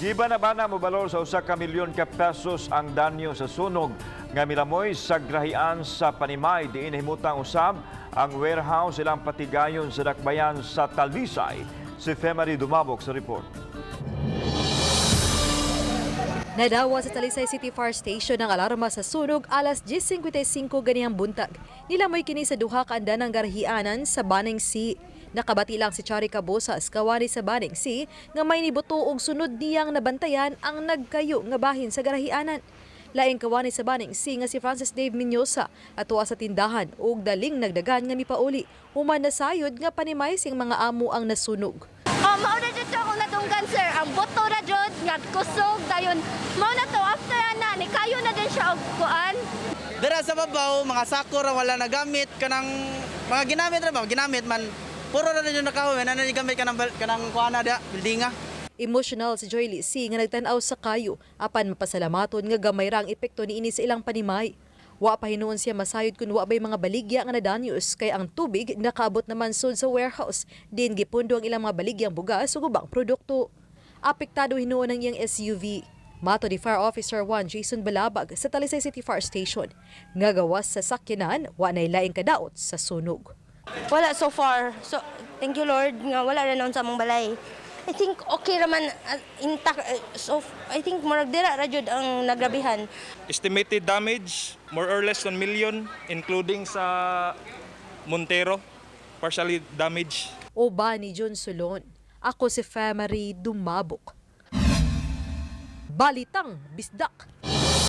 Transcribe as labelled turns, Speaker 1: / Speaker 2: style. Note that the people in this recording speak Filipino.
Speaker 1: Giba-na mobalor sa 1 ka milyon ka pesos ang danyo sa sunog nga milamoy sa garahe-an sa Panimay diin himutang usab ang warehouse ilang patigayon sa dakbayan sa Talisay. Si Femari dumabok sa report.
Speaker 2: Nadawa sa Talisay City Fire Station ang alarma sa sunog alas 10:55 ganihang buntag. Nilamoy kini sa duha ka andanang garahe-anan sa Baning Sea. Nakabati lang si Chari Cabosas kawani sa Baning Sea nga may nibuto og sunod niyang nabantayan ang nagkayo nga bahin sa garahe-anan. Laing kawani sa Baning Sea nga si Francis Dave Minyosa atuwa sa tindahan ug daling nagdagan nga mipauli. Human na sayod nga panimay sing mga amo ang nasunog.
Speaker 3: Mao na jud akong natunggan sir, ang boto na jud nga kusog dayon. Mao na to after ana ni kayo na din siya og kuan.
Speaker 4: Dira sa babaw mga sako ra wala nagamit kanang mga ginamit ra ba ginamit man puro ra din nakahuwi na gamit kanang kuana da buildinga.
Speaker 2: Emotional si Joyly C nga nagtan-aw sa kayo apan mapasalamaton nga gamay ra ang epekto niini sa ilang panimay. Wa pa hinuon siya masayod kun wa bay mga baligya nga nadanyos kay ang tubig nakaabot naman sud sa warehouse. Din gipundo ang ilang mga baligyang bugas ug ubang produkto. Apektado hinuon ang iyang SUV. Mato ni Fire Officer 1 Jason Balabag sa Talisay City Fire Station. Nga gawas sa sakyanan, wa nay laing kadaot sa sunog.
Speaker 5: Wala so far. So thank you Lord nga wala na noon sa among balay. I think okay raman intact. So I think murag dira ra jud ang nagrabihan.
Speaker 6: Estimated damage more or less 1 million including sa Montero partially damaged.
Speaker 2: Oba ni John Solon. Ako si Femari Dumabok. Balitang Bisdak.